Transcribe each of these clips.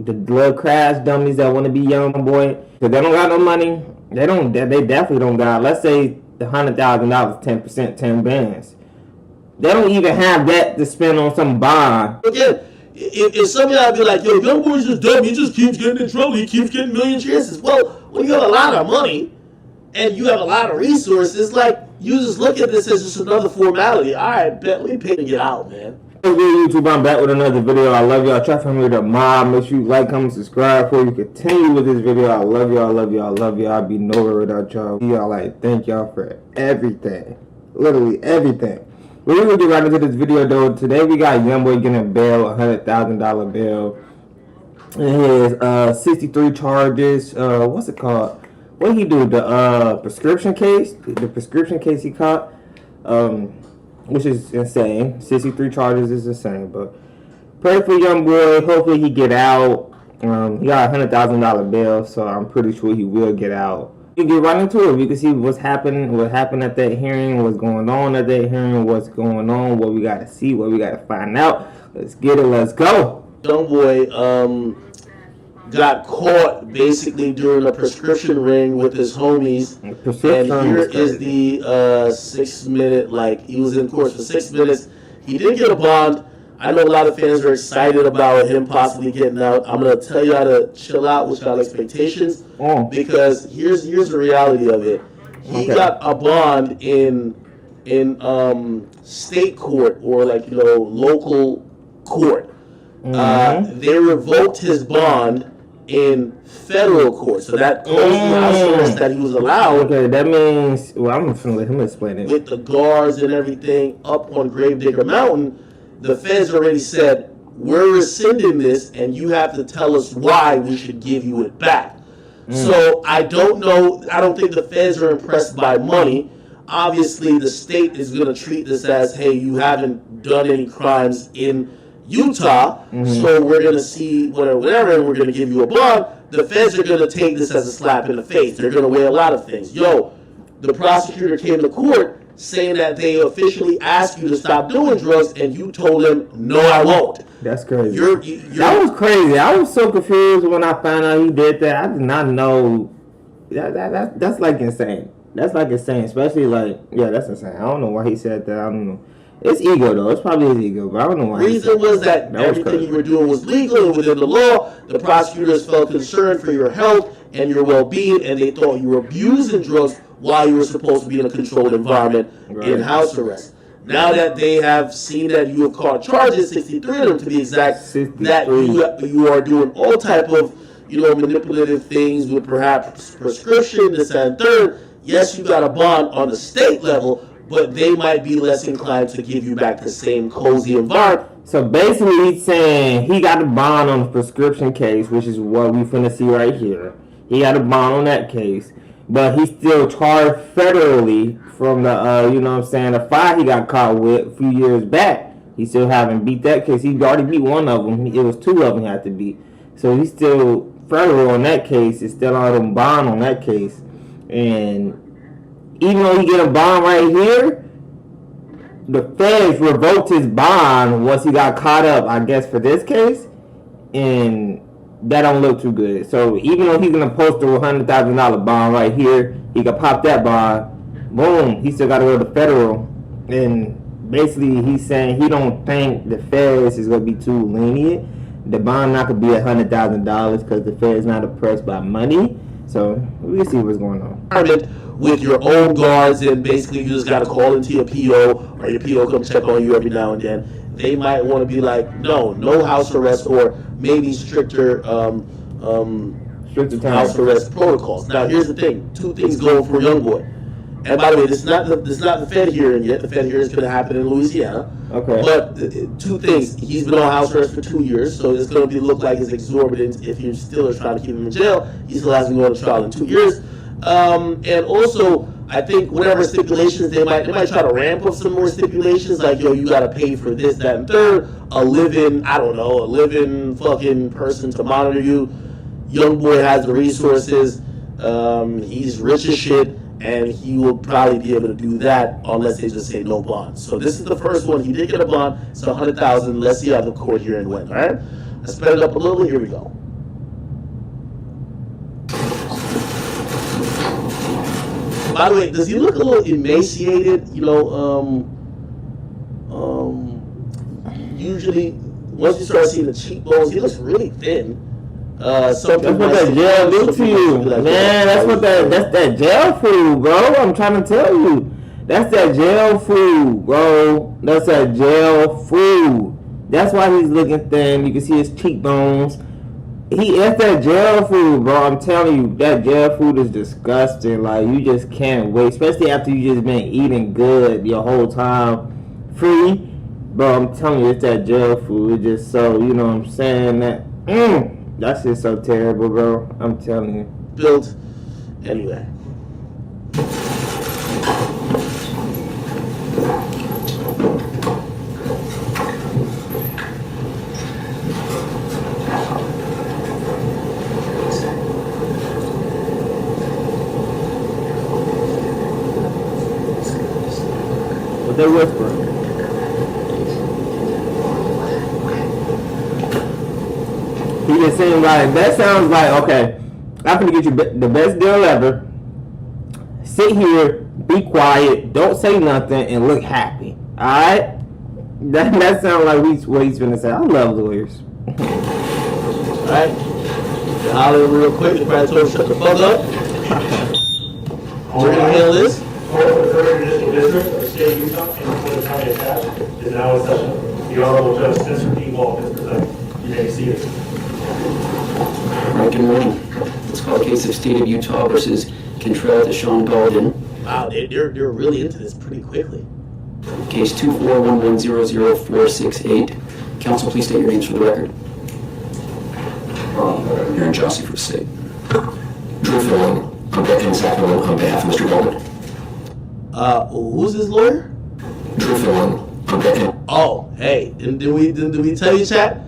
the little crash dummies that want to be young boy, because they don't got no money. They definitely don't got. Let's say the $100,000, 10%, 10 bands. They don't even have that to spend on some bond. Again, if some of y'all be like, yo, YoungBoy's just dumb, he just keeps getting in trouble, he keeps getting million chances. Well, when you have a lot of money and you have a lot of resources, like, you just look at this as just another formality. All right, bet, let me pay to get out, man. Hey, YouTube, I'm back with another video. I love y'all. Try for me to mob. Make sure you like, comment, subscribe before we continue with this video. I love y'all, love y'all, love y'all. I'd be nowhere without y'all. Y'all, like, thank y'all for everything. Literally everything. We're going to get right into this video, though. Today we got YoungBoy getting a bail, $100,000 bail. And his 63 charges. What's it called? What he do? The prescription case? The prescription case he caught. Which is insane. 63 charges is insane. But pray for YoungBoy. Hopefully he get out. He got a $100,000 bail, so I'm pretty sure he will get out. We get right into it. We can see what happened at that hearing, what's going on at that hearing, what's going on, what we got to see, what we got to find out. Let's get it. Let's go. YoungBoy got caught basically during a prescription ring with his homies. And here is the 6-minute, like, he was in court for 6 minutes. He did get a bond. I know a lot of fans are excited about him possibly getting out. I'm going to tell you how to chill out with your expectations, because here's the reality of it. He got a bond in state court, or, like, you know, local court. They revoked his bond in federal court, so that closed the house arrest that he was allowed. Okay, that means, well, I'm just gonna let him explain it. With the guards and everything up on Gravedigger Mountain, the feds already said, we're rescinding this, and you have to tell us why we should give you it back. So I don't know. I don't think the feds are impressed by money. Obviously, the state is going to treat this as, hey, you haven't done any crimes in Utah, so we're going to see whatever, and we're going to give you a bond. The feds are going to take this as a slap in the face. They're going to weigh a lot of things. Yo, the prosecutor came to court saying that they officially asked you to stop doing drugs, and you told them, no, I won't. That's crazy. That was crazy. I was so confused when I found out he did that. I did not know. That's like insane. That's like insane, especially like, yeah, that's insane. I don't know why he said that. I don't know. It's ego, though. It's probably his ego, but I don't know why. The reason was that everything you were doing was legal and within the law. The prosecutors felt concerned for your health and your well-being, and they thought you were abusing drugs while you were supposed to be in a controlled environment in house arrest. Now that they have seen that you have caught charges, 63 of them to be exact, 63. That you are doing all type of, you know, manipulative things with perhaps prescription, this and third. Yes, you got a bond on the state level, but they might be less inclined to give you back the same cozy environment. So basically he's saying he got a bond on the prescription case, which is what we finna see right here. He got a bond on that case, but he's still charged federally from the, you know what I'm saying, the fire he got caught with a few years back. He still haven't beat that case. He already beat one of them. It was two of them he had to beat. So he's still federal on that case. It's still on a bond on that case. And even though he get a bond right here, the feds revoked his bond once he got caught up, I guess, for this case, and that don't look too good. So even though he's gonna post a $100,000 bond right here, he can pop that bond, boom, he still gotta go to federal. And basically he's saying he don't think the feds is gonna be too lenient. The bond not gonna be $100,000 because the feds not oppressed by money. So we can see what's going on. With your own guards, and basically you just got to call into your PO, or your PO come check on you every now and then. They might want to be like, no house arrest, or maybe stricter house arrest protocols. Now here's the thing: two things going for YoungBoy. And by the way, this is not the Fed hearing yet. The Fed hearing is going to happen in Louisiana. Okay. But two things: he's been on house arrest for 2 years, so it's going to look like it's exorbitant if you still are trying to keep him in jail. He still has to go to trial in 2 years. And also, I think whatever stipulations they might try to ramp up some more stipulations, like, yo, you gotta pay for this, that, and third. A living fucking person to monitor you. YoungBoy has the resources. He's rich as shit, and he will probably be able to do that unless they just say no bond. So this is the first one. He did get a bond. It's $100,000. Let's see how the court hearing went. All right, let's sped it up a little. Here we go. By the way, does he look a little emaciated? Usually, once you start seeing the cheekbones, he looks really thin. That's what that gel do to you, man. That's that gel food, bro. I'm trying to tell you, that's that gel food, bro. That's that gel food. That's why he's looking thin. You can see his cheekbones. That's that gel food, bro. I'm telling you, that gel food is disgusting. Like, you just can't wait, especially after you just been eating good your whole time free, bro. I'm telling you, it's that gel food. It's just so, you know what I'm saying, that shit's so terrible, bro. I'm telling you. Built anyway. What they whispering? He just seems like, that sounds like, okay, I'm gonna get you the best deal ever. Sit here, be quiet, don't say nothing, and look happy. Alright? That sounds like what he's gonna say. I love lawyers. Alright? Holler real quick, the probably told him shut the fuck up. We're gonna handle this. District of State Utah and Florida County attached is now in session. The Honorable Justice Mr. Dean Wall is presiding. You may see it. All right, good morning. Let's call a case of State of Utah versus Cantrell Deshaun Golden. Wow, they're really into this pretty quickly. Case 241100468. Counsel, please state your names for the record. Aaron Jossie for the state. Drew Filling, on behalf of Mr. Golden. Who's his lawyer? Drew Filling, on behalf. Oh, hey, did we tell you, chat?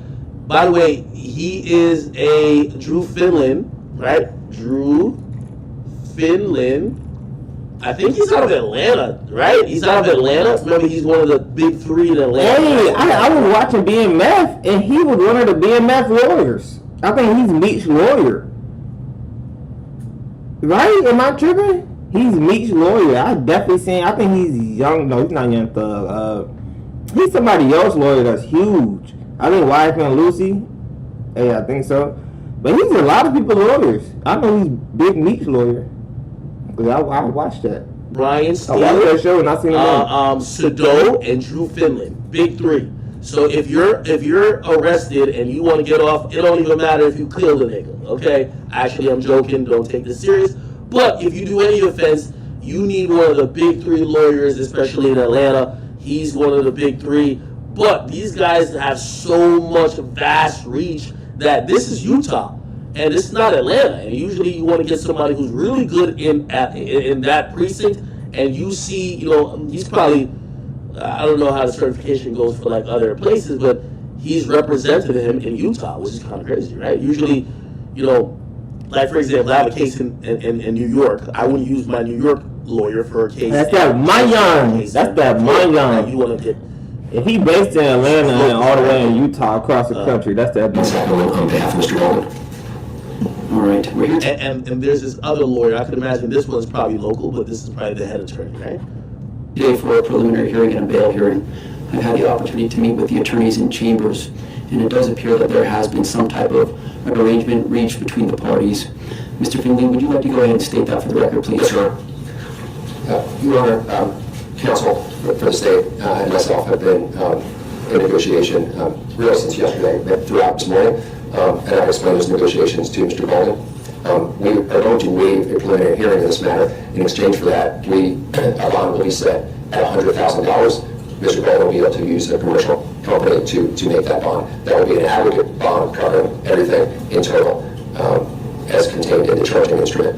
By the way, he is a Drew Finland, right? Drew Finland. I think he's out of Atlanta, right? He's out of Atlanta. Remember, he's one of the big three in Atlanta. Hey, I was watching BMF, and he was one of the BMF lawyers. I think he's Meech's lawyer. Right? Am I tripping? He's Meech's lawyer. I definitely seen. I think he's young. No, he's not Young Thug. He's somebody else's lawyer that's huge. I think Wife and Lucy. Hey, I think so. But he's a lot of people's lawyers. I know he's big Meech's lawyer. Cause I watched that. Brian I Steele, watched that show and I seen him. Sado, and Drew Finland. Big three. So if you're arrested and you want to get off, it don't even matter if you killed a nigga. Okay? Actually, I'm joking. Don't take this serious. But if you do any offense, you need one of the big three lawyers, especially in Atlanta. He's one of the big three. But these guys have so much vast reach that this is Utah. And it's not Atlanta. And usually you want to get somebody who's really good in that precinct. And you see, he's probably, I don't know how the certification goes for like other places, but he's represented him in Utah, which is kind of crazy, right? Usually, like for example, I have a case in New York. I wouldn't use my New York lawyer for a case. That's that Mayan. That's that Mayan. You want to get. If he based in Atlanta and all the way in Utah across the country, that's that. On behalf of Mr. Golden. All right, we're here. And there's this other lawyer. I could imagine this one's probably local, but this is probably the head attorney, right? Today for a preliminary hearing and a bail hearing. I've had the opportunity to meet with the attorneys in chambers, and it does appear that there has been some type of arrangement reached between the parties. Mr. Finley, would you like to go ahead and state that for the record, please? Yes, sir. Your Honor, counsel for the state and myself have been in negotiation really since yesterday, throughout this morning, and I've explained those negotiations to Mr. Golden. We are going to waive a preliminary hearing in this matter. In exchange for that, our bond will be set at $100,000. Mr. Golden will be able to use a commercial company to make that bond. That will be an aggregate bond covering everything in total, as contained in the charging instrument.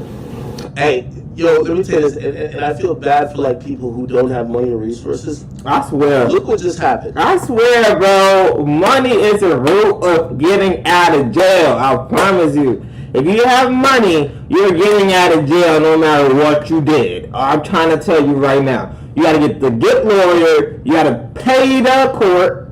Hey, let me tell you this, and I feel bad for like people who don't have money or resources. I swear. Look what just happened. I swear, bro. Money is the root of getting out of jail. I promise you. If you have money, you're getting out of jail no matter what you did. I'm trying to tell you right now. You got to get the good lawyer. You got to pay the court,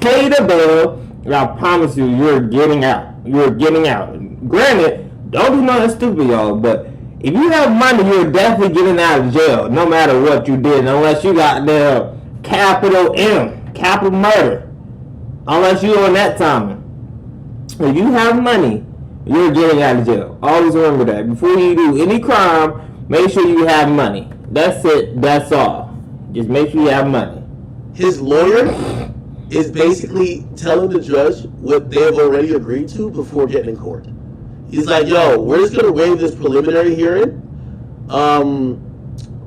pay the bill. And I promise you, you're getting out. You're getting out. Granted, don't do nothing stupid, y'all. But If you have money, you're definitely getting out of jail, no matter what you did, unless you got the capital M, capital murder. Unless you on that timing. If you have money, you're getting out of jail. Always remember that. Before you do any crime, make sure you have money. That's it. That's all. Just make sure you have money. His lawyer is basically telling the judge what they have already agreed to before getting in court. He's like, yo, we're just going to waive this preliminary hearing. Or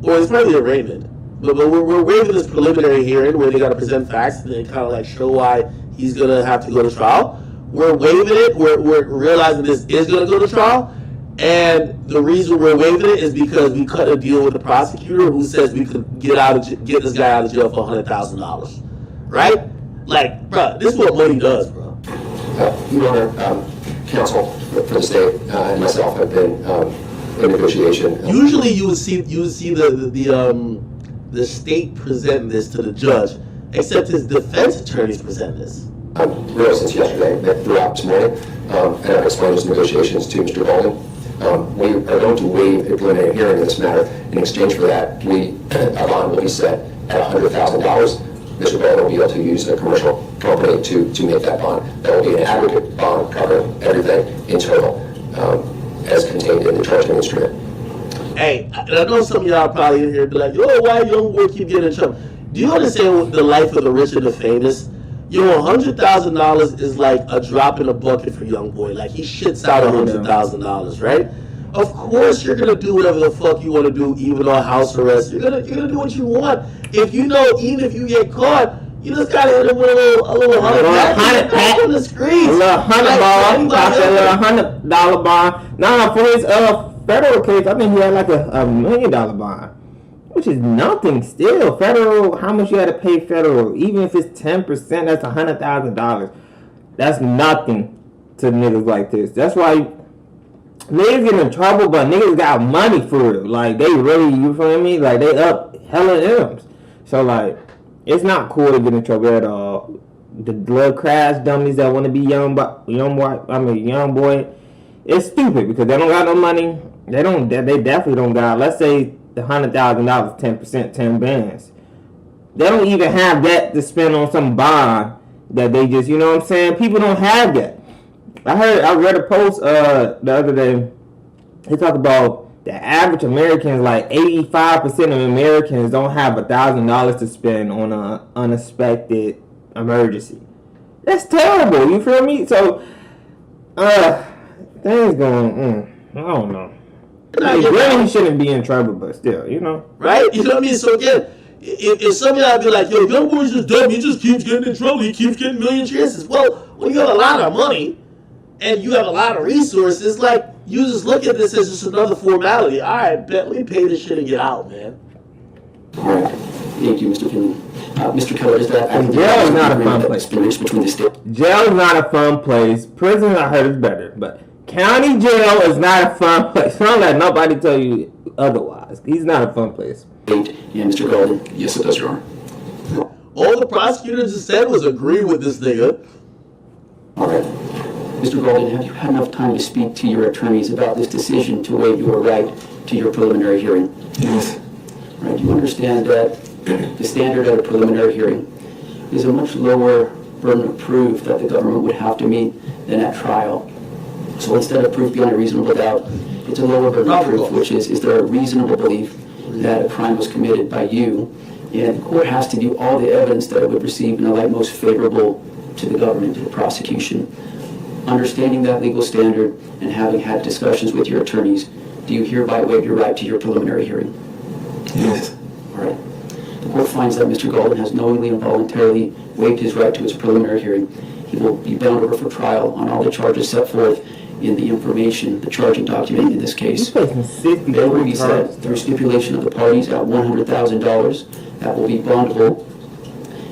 it's probably arraignment. But we're waiving this preliminary hearing where they got to present facts and then kind of like show why he's going to have to go to trial. We're waiving it. We're realizing this is going to go to trial. And the reason we're waiving it is because we cut a deal with the prosecutor who says we could get this guy out of jail for $100,000. Right? Like, bro, this is what money does, bro. Your Honor, counsel for the state and myself have been in negotiation. Usually, you would see the state present this to the judge, except his defense attorneys present this. Really, since yesterday, met throughout this morning, and I've explained those negotiations to Mr. Golden. We are going to waive a preliminary hearing in this matter. In exchange for that, our bond will be set at $100,000. Mr. Golden will be able to use a commercial company to make that bond. That will be an aggregate bond covering everything in total, as contained in the charging instrument. Hey, and I know some of y'all probably in here be like, yo, why YoungBoy keep getting in trouble? Do you understand the life of the rich and the famous? Yo, $100,000 is like a drop in a bucket for YoungBoy. Like, he shits out $100,000, right? Of course you're gonna do whatever the fuck you want to do, even on house arrest. You're gonna do what you want. If you know, even if you get caught, you just gotta hit him with a little $100 pat on the screen. A little $100 bond. Nah, for his federal case, I think he had like a $1 million bond, which is nothing still. Federal, how much you had to pay federal? Even if it's 10%, that's $100,000. That's nothing to niggas like this. That's why niggas get in trouble, but niggas got money for real. Like, they really, you feel me? Like, they up hella M's. So, like, it's not cool to get in trouble at all. The little crash dummies that want to be young boy, it's stupid because they don't got no money. They definitely don't got, let's say the $100,000, 10%, 10 bands. They don't even have that to spend on some bond that they just, you know what I'm saying? People don't have that. I read a post the other day. He talked about the average Americans, like 85% of Americans don't have $1,000 to spend on an unexpected emergency. That's terrible. You feel me? So, things going. I don't know. He shouldn't be in trouble, but still, you know. Right? You know what I mean? So again, if some of y'all be like, yo, YoungBoy's just dumb, he just keeps getting in trouble, he keeps getting million chances. Well, when you have a lot of money and you have a lot of resources, like, you just look at this as just another formality. All right, bet, let me pay this shit and get out, man. All right. Thank you, Mr. Finley. Mr. Keller, is that... Jail is not a fun place. Between the state. Jail is not a fun place. Prison, I heard, is better, but county jail is not a fun place. Don't let nobody tell you otherwise. He's not a fun place. Yeah, Mr. Golden. Yes, it does, Your Honor. All the prosecutors just said was agree with this nigga. All right. Mr. Golden, have you had enough time to speak to your attorneys about this decision to waive your right to your preliminary hearing? Yes. All right. You understand that the standard at a preliminary hearing is a much lower burden of proof that the government would have to meet than at trial. So instead of proof beyond a reasonable doubt, it's a lower burden of proof, which is there a reasonable belief that a crime was committed by you? And the court has to view all the evidence that it would receive in the light most favorable to the government, to the prosecution. Understanding that legal standard and having had discussions with your attorneys, do you hereby waive your right to your preliminary hearing? Yes. All right. The court finds that Mr. Golden has knowingly and voluntarily waived his right to his preliminary hearing. He will be bound over for trial on all the charges set forth in the information, the charging document in this case. Bail will be set through stipulation of the parties at $100,000. That will be bondable.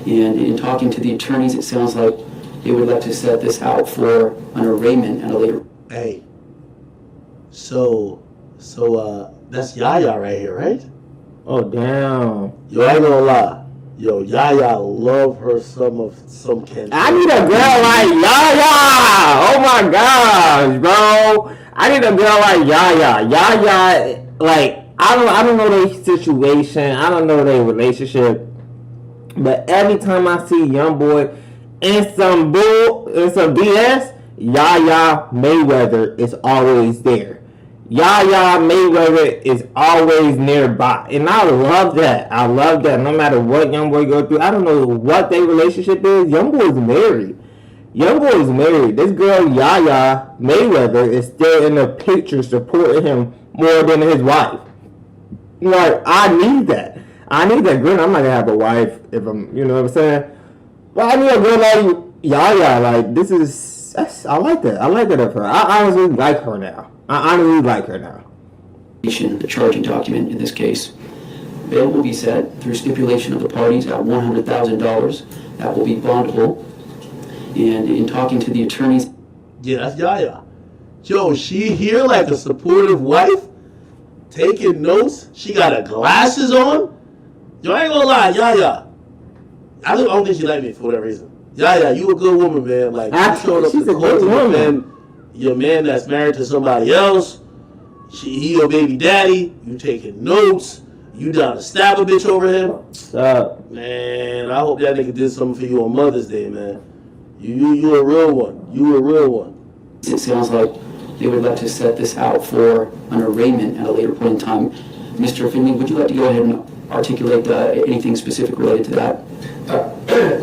And in talking to the attorneys, it sounds like they would like to set this out for an arraignment at a later. Hey, so that's Yaya right here, right? Oh, damn. Yo, I ain't gonna lie. Yo, Yaya love her some Ken. I need a girl like Yaya. Oh my gosh, bro. I need a girl like Yaya. Yaya, like I don't know their situation. I don't know their relationship. But every time I see YoungBoy in some BS, Yaya Mayweather is always there. Yaya Mayweather is always nearby, and I love that. I love that. No matter what YoungBoy go through, I don't know what their relationship is. YoungBoy's married. YoungBoy's married. This girl Yaya Mayweather is still in the picture supporting him more than his wife. Like, I need that. I need that girl. I'm not gonna have a wife if I'm, you know what I'm saying. But I need a girl like Yaya. Like, I like that. I like that of her. I honestly like her now. The charging document in this case. Bail will be set through stipulation of the parties at $100,000. That will be bondable. And in talking to the attorneys, Yeah, that's Yaya. Yo, she here like a supportive wife, taking notes. She got her glasses on. Yo, I ain't gonna lie, Yaya. I don't think she liked me for whatever reason. Yaya, you a good woman, man. Like, you showed up She's to a court good to woman. defend your man that's married to somebody else. He your baby daddy. You taking notes. You down to stab a bitch over him. Man, I hope that nigga did something for you on Mother's Day, man. You a real one. You a real one. it sounds like they would like to set this out for an arraignment at a later point in time. Mr. Finley, would you like to go ahead and articulate anything specific related to that?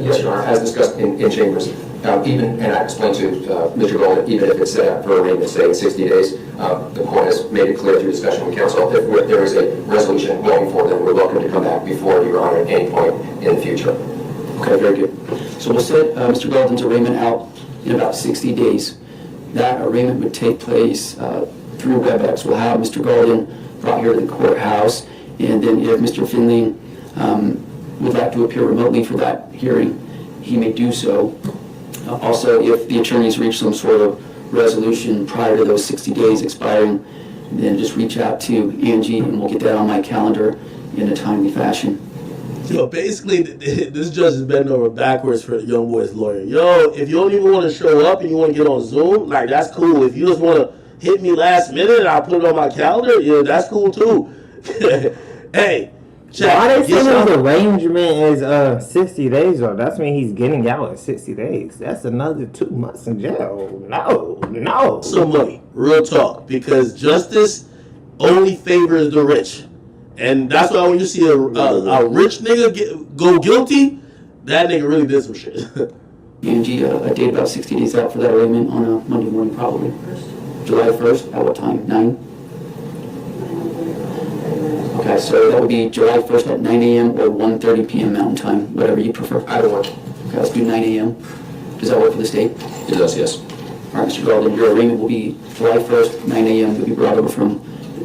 Yes, Your Honor, as discussed in chambers, and I explained to Mr. Golden, even if it's set up for arraignment, say, in 60 days, the court has made it clear through discussion with counsel that if there is a resolution going forward, then we're welcome to come back before Your Honor at any point in the future. Okay, very good. So we'll set Mr. Golden's arraignment out in about 60 days. That arraignment would take place through WebEx. We'll have Mr. Golden brought here to the courthouse, and then if Mr. Finley would like to appear remotely for that hearing, he may do so. Also, if the attorneys reach some sort of resolution prior to those 60 days expiring, then just reach out to Angie and we'll get that on my calendar in a timely fashion. Yo, basically, this judge is bending over backwards for YoungBoy's lawyer. Yo, if you don't even want to show up and you want to get on Zoom, like, that's cool. If you just want to hit me last minute and I'll put it on my calendar, yeah, that's cool too. Hey, check. Why they say his arrangement is 60 days though? That's when he's getting out in 60 days. That's another 2 months in jail. No. Some money, real talk, because justice only favors the rich. And that's why when you see a rich nigga go guilty, that nigga really did some shit. Angie, a date about 60 days out for that arraignment on a Monday morning probably. July 1st, at what time? 9? Okay, so that would be July 1st at 9 a.m. or 1:30 p.m. Mountain Time, whatever you prefer. Either one. Okay, let's do 9 a.m. Does that work for the state? It does, yes. All right, Mr. Golden, your arraignment will be July 1st, 9 a.m. You'll be brought over from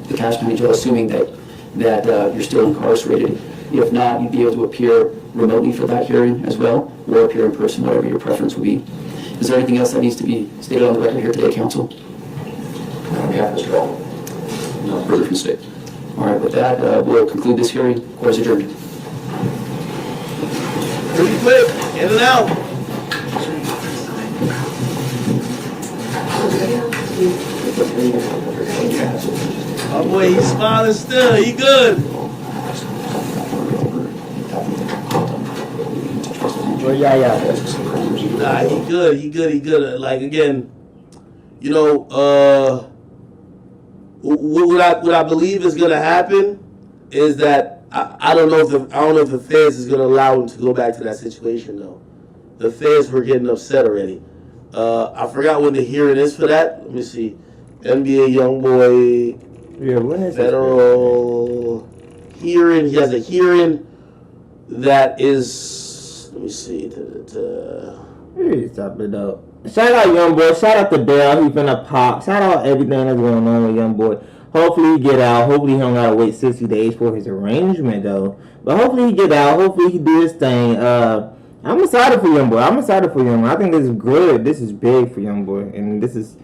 the Cache County Jail, assuming that you're still incarcerated. If not, you'd be able to appear remotely for that hearing as well, or appear in person, whatever your preference would be. Is there anything else that needs to be stated on the record here today, counsel? On behalf of Mr. Golden. No further from the state. All right, with that, we'll conclude this hearing. Court is adjourned. Pretty quick, in and out. Oh boy, he's smiling still. He good. Nah, he good. He good. Like, again, you know, what I believe is gonna happen is that I don't know if the feds is gonna allow him to go back to that situation though. The feds were getting upset already. I forgot when the hearing is for that. Let me see. NBA YoungBoy. Yeah, when is federal hearing? He has a hearing that is. Let me see. Stop it up. Shout out YoungBoy. Shout out to Dale. He finna pop. Shout out everything that's going on with YoungBoy. Hopefully he get out. Hopefully he don't gotta wait 60 days for his arrangement though. But hopefully he get out. Hopefully he do his thing. I'm excited for YoungBoy. I think this is good. This is big for YoungBoy, and this is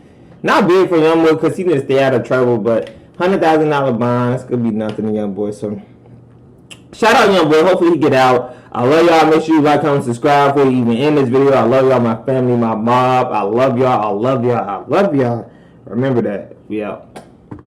not big for YoungBoy because he didn't stay out of trouble. But $100,000 bonds could be nothing to YoungBoy. So shout out YoungBoy. Hopefully he get out. I love y'all. Make sure you like, comment, subscribe before you even end this video. I love y'all, my family, my mob. I love y'all. Remember that. We out.